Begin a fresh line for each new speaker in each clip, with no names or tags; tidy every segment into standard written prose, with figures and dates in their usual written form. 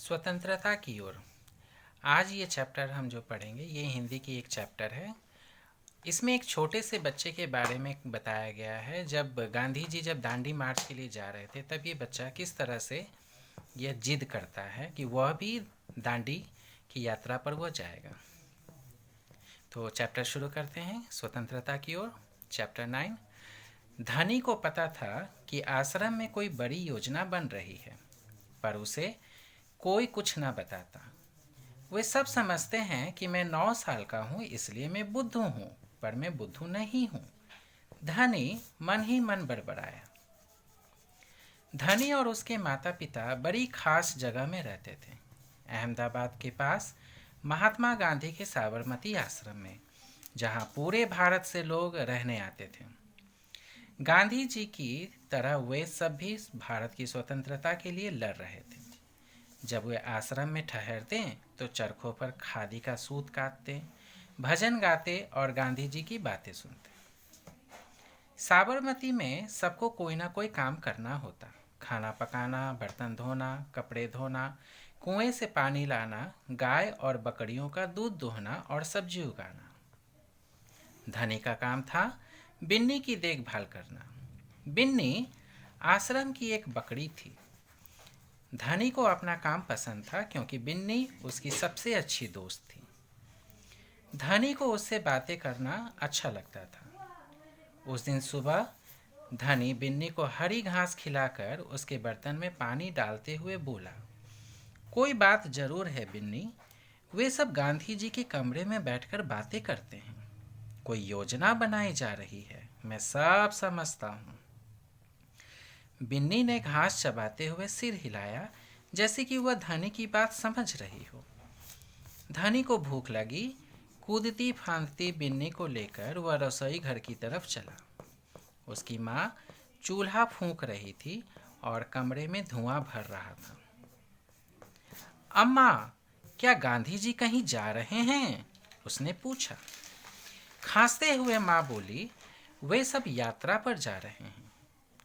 स्वतंत्रता की ओर। आज ये चैप्टर हम जो पढ़ेंगे ये हिंदी की एक चैप्टर है। इसमें एक छोटे से बच्चे के बारे में बताया गया है। जब गांधी जी जब दांडी मार्च के लिए जा रहे थे तब ये बच्चा किस तरह से यह जिद करता है कि वह भी दांडी की यात्रा पर वह जाएगा। तो चैप्टर शुरू करते हैं। स्वतंत्रता की ओर। चैप्टर 9। धनी को पता था कि आश्रम में कोई बड़ी योजना बन रही है, पर उसे कोई कुछ न बताता। वे सब समझते हैं कि मैं 9 साल का हूँ, इसलिए मैं बुद्धू हूँ, पर मैं बुद्धू नहीं हूँ। धनी मन ही मन बड़बड़ाया। धनी और उसके माता पिता बड़ी खास जगह में रहते थे, अहमदाबाद के पास महात्मा गांधी के साबरमती आश्रम में, जहाँ पूरे भारत से लोग रहने आते थे। गांधी जी की तरह वे सब भी भारत की स्वतंत्रता के लिए लड़ रहे थे। जब वे आश्रम में ठहरते तो चरखों पर खादी का सूत काटते, भजन गाते और गांधी जी की बातें सुनते। साबरमती में सबको कोई ना कोई काम करना होता। खाना पकाना, बर्तन धोना, कपड़े धोना, कुएं से पानी लाना, गाय और बकरियों का दूध दोहना और सब्जी उगाना। धनी का काम था बिन्नी की देखभाल करना। बिन्नी आश्रम की एक बकरी थी। धनी को अपना काम पसंद था क्योंकि बिन्नी उसकी सबसे अच्छी दोस्त थी। धनी को उससे बातें करना अच्छा लगता था। उस दिन सुबह धनी बिन्नी को हरी घास खिलाकर उसके बर्तन में पानी डालते हुए बोला, कोई बात जरूर है बिन्नी, वे सब गांधी जी के कमरे में बैठकर बातें करते हैं। कोई योजना बनाई जा रही है, मैं सब समझता हूँ। बिन्नी ने घास चबाते हुए सिर हिलाया, जैसे कि वह धनी की बात समझ रही हो। धनी को भूख लगी। कूदती फांदती बिन्नी को लेकर वह रसोई घर की तरफ चला। उसकी माँ चूल्हा फूंक रही थी और कमरे में धुआं भर रहा था। अम्मा, क्या गांधी जी कहीं जा रहे हैं? उसने पूछा। खांसते हुए माँ बोली, वे सब यात्रा पर जा रहे हैं।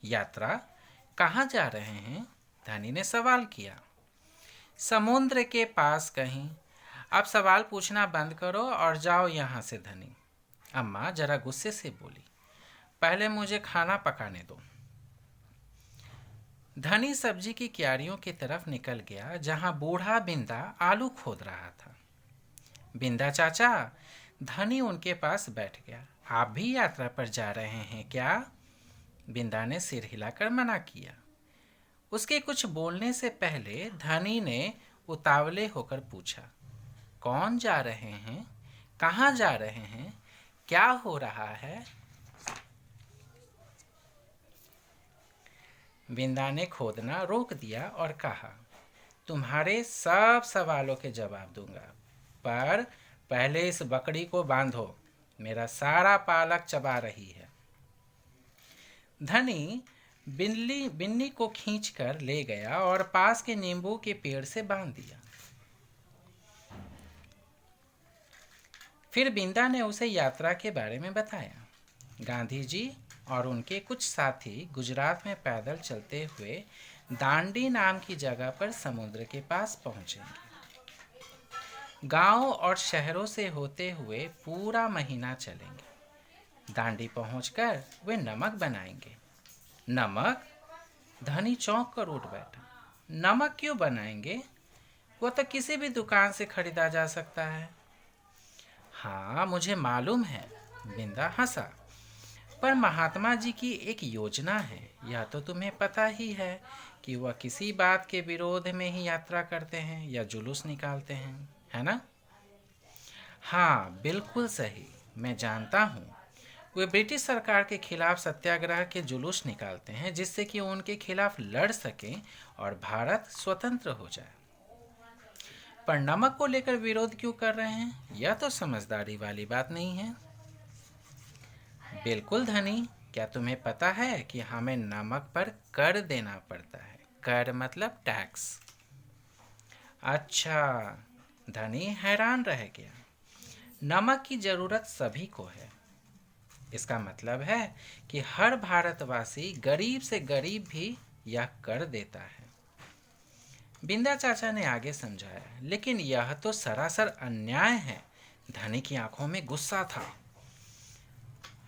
यात्रा? कहाँ जा रहे हैं? धनी ने सवाल किया। समुद्र के पास कहीं। अब सवाल पूछना बंद करो और जाओ यहाँ से धनी। अम्मा जरा गुस्से से बोली, पहले मुझे खाना पकाने दो। धनी सब्जी की क्यारियों की तरफ निकल गया, जहाँ बूढ़ा बिंदा आलू खोद रहा था। बिंदा चाचा, धनी उनके पास बैठ गया। आप भी यात्रा पर जा रहे हैं क्या? बिंदा ने सिर हिलाकर मना किया। उसके कुछ बोलने से पहले धनी ने उतावले होकर पूछा, कौन जा रहे हैं? कहाँ जा रहे हैं? क्या हो रहा है? बिंदा ने खोदना रोक दिया और कहा, तुम्हारे सब सवालों के जवाब दूंगा, पर पहले इस बकरी को बांधो, मेरा सारा पालक चबा रही है। धनी बिन्नी को खींचकर ले गया और पास के नींबू के पेड़ से बांध दिया। फिर बिंदा ने उसे यात्रा के बारे में बताया। गांधी जी और उनके कुछ साथी गुजरात में पैदल चलते हुए दांडी नाम की जगह पर समुद्र के पास पहुंचेंगे। गांव और शहरों से होते हुए पूरा महीना चलेंगे। दांडी पहुंचकर वे नमक बनाएंगे। नमक? धनी चौंक कर उठ बैठा। नमक क्यों बनाएंगे? वो तो किसी भी दुकान से खरीदा जा सकता है। हाँ, मुझे मालूम है, बिंदा हंसा, पर महात्मा जी की एक योजना है। यह तो तुम्हें पता ही है कि वह किसी बात के विरोध में ही यात्रा करते हैं या जुलूस निकालते हैं, है ना? हाँ, बिल्कुल सही, मैं जानता हूँ। वे ब्रिटिश सरकार के खिलाफ सत्याग्रह के जुलूस निकालते हैं, जिससे कि उनके खिलाफ लड़ सकें और भारत स्वतंत्र हो जाए। पर नमक को लेकर विरोध क्यों कर रहे हैं? यह तो समझदारी वाली बात नहीं है। बिल्कुल धनी, क्या तुम्हें पता है कि हमें नमक पर कर देना पड़ता है? कर मतलब टैक्स। अच्छा, धनी हैरान रह गया। नमक की जरूरत सभी को है। इसका मतलब है कि हर भारतवासी, गरीब से गरीब भी यह कर देता है। बिंदा चाचा ने आगे समझाया, लेकिन यह तो सरासर अन्याय है। धनी की आंखों में गुस्सा था।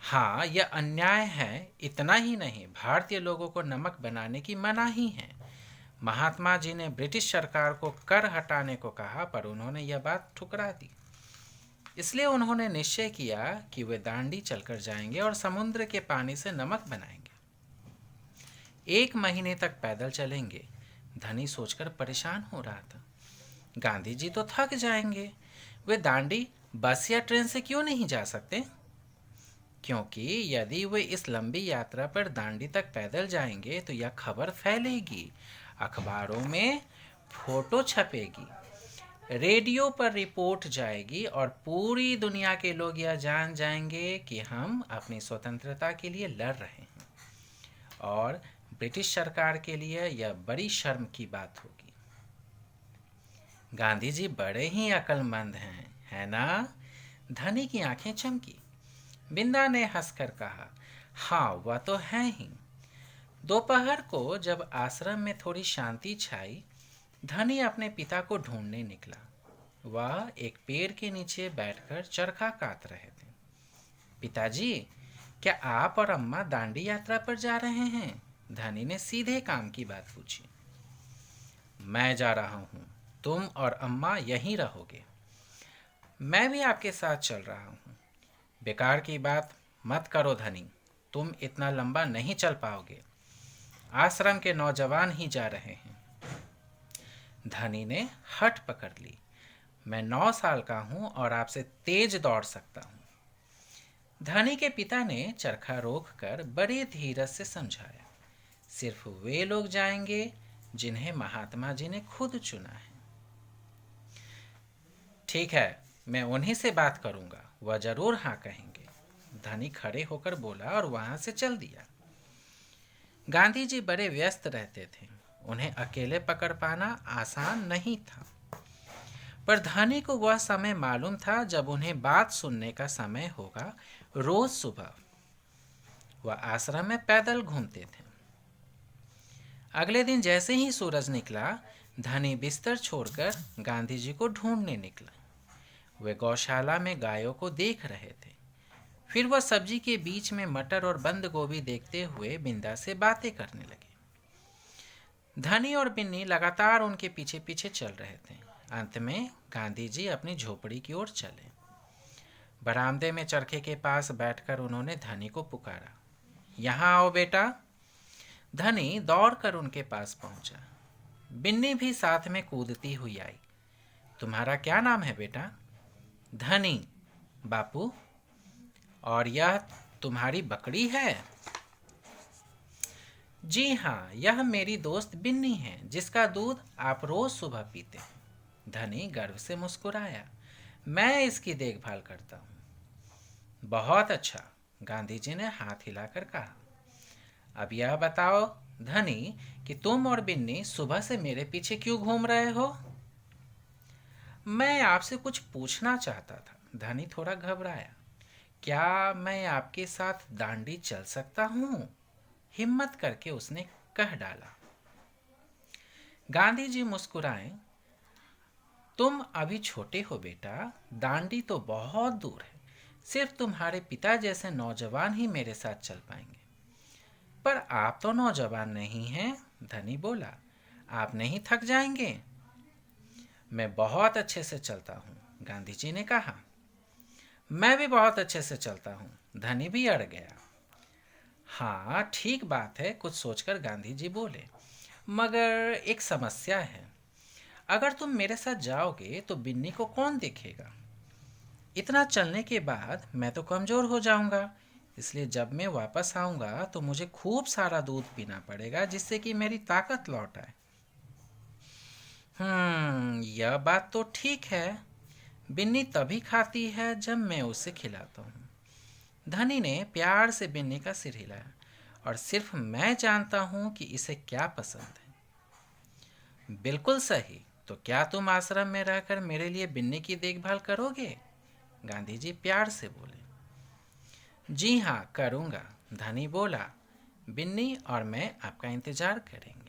हाँ, यह अन्याय है। इतना ही नहीं, भारतीय लोगों को नमक बनाने की मनाही है। महात्मा जी ने ब्रिटिश सरकार को कर हटाने को कहा, पर उन्होंने यह बात ठुकरा दी। इसलिए उन्होंने निश्चय किया कि वे दांडी चलकर जाएंगे और समुद्र के पानी से नमक बनाएंगे। 1 महीने तक पैदल चलेंगे। धनी सोचकर परेशान हो रहा था। गांधी जी तो थक जाएंगे। वे दांडी बस या ट्रेन से क्यों नहीं जा सकते? क्योंकि यदि वे इस लंबी यात्रा पर दांडी तक पैदल जाएंगे तो यह खबर फैलेगी, अखबारों में फोटो छपेगी, रेडियो पर रिपोर्ट जाएगी और पूरी दुनिया के लोग यह जान जाएंगे कि हम अपनी स्वतंत्रता के लिए लड़ रहे हैं। और ब्रिटिश सरकार के लिए यह बड़ी शर्म की बात होगी। गांधी जी बड़े ही अक्लमंद हैं, है ना? धनी की आंखें चमकी। बिंदा ने हंसकर कहा, हाँ, वह तो है ही। दोपहर को जब आश्रम में थोड़ी शांति छाई, धनी अपने पिता को ढूंढने निकला। वह एक पेड़ के नीचे बैठकर चरखा काट रहे थे। पिताजी, क्या आप और अम्मा दांडी यात्रा पर जा रहे हैं? धनी ने सीधे काम की बात पूछी। मैं जा रहा हूँ, तुम और अम्मा यहीं रहोगे। मैं भी आपके साथ चल रहा हूँ। बेकार की बात मत करो धनी, तुम इतना लंबा नहीं चल पाओगे। आश्रम के नौजवान ही जा रहे हैं। धनी ने हट पकड़ ली। मैं 9 साल का हूँ और आपसे तेज दौड़ सकता हूँ। धनी के पिता ने चरखा रोककर बड़े धीरज से समझाया, सिर्फ वे लोग जाएंगे जिन्हें महात्मा जी ने खुद चुना है। ठीक है, मैं उन्हीं से बात करूंगा, वह जरूर हाँ कहेंगे। धनी खड़े होकर बोला और वहां से चल दिया। गांधी जी बड़े व्यस्त रहते थे, उन्हें अकेले पकड़ पाना आसान नहीं था। पर धनी को वह समय मालूम था जब उन्हें बात सुनने का समय होगा। रोज सुबह वह आश्रम में पैदल घूमते थे। अगले दिन जैसे ही सूरज निकला, धनी बिस्तर छोड़कर गांधी जी को ढूंढने निकला। वे गौशाला में गायों को देख रहे थे। फिर वह सब्जी के बीच में मटर और बंद गोभी देखते हुए बिंदा से बातें करने लगे। धनी और बिन्नी लगातार उनके पीछे पीछे चल रहे थे। अंत में गांधी जी अपनी झोपड़ी की ओर चले। बरामदे में चरखे के पास बैठकर उन्होंने धनी को पुकारा, यहाँ आओ बेटा। धनी दौड़कर उनके पास पहुंचा। बिन्नी भी साथ में कूदती हुई आई। तुम्हारा क्या नाम है बेटा? धनी बापू। और यह तुम्हारी बकरी है? जी हाँ, यह मेरी दोस्त बिन्नी है, जिसका दूध आप रोज सुबह पीते हैं। धनी गर्व से मुस्कुराया। मैं इसकी देखभाल करता हूँ। बहुत अच्छा, गांधी जी ने हाथ हिलाकर कहा। अब यह बताओ धनी कि तुम और बिन्नी सुबह से मेरे पीछे क्यों घूम रहे हो? मैं आपसे कुछ पूछना चाहता था। धनी थोड़ा घबराया। क्या मैं आपके साथ दांडी चल सकता हूँ? हिम्मत करके उसने कह डाला। गांधी जी मुस्कुराए। तुम अभी छोटे हो बेटा, दांडी तो बहुत दूर है। सिर्फ तुम्हारे पिता जैसे नौजवान ही मेरे साथ चल पाएंगे। पर आप तो नौजवान नहीं हैं, धनी बोला। आप नहीं थक जाएंगे? मैं बहुत अच्छे से चलता हूँ, गांधी जी ने कहा। मैं भी बहुत अच्छे से चलता हूँ, धनी भी अड़ गया। हाँ, ठीक बात है, कुछ सोचकर गांधी जी बोले। मगर एक समस्या है। अगर तुम मेरे साथ जाओगे तो बिन्नी को कौन देखेगा? इतना चलने के बाद मैं तो कमज़ोर हो जाऊंगा। इसलिए जब मैं वापस आऊंगा तो मुझे खूब सारा दूध पीना पड़ेगा, जिससे कि मेरी ताकत लौट आए। यह बात तो ठीक है। बिन्नी तभी खाती है जब मैं उसे खिलाता हूँ। धनी ने प्यार से बिन्नी का सिर हिलाया। और सिर्फ मैं जानता हूँ कि इसे क्या पसंद है। बिल्कुल सही। तो क्या तुम आश्रम में रहकर मेरे लिए बिन्नी की देखभाल करोगे? गांधी जी प्यार से बोले। जी हाँ, करूँगा, धनी बोला। बिन्नी और मैं आपका इंतजार करेंगे।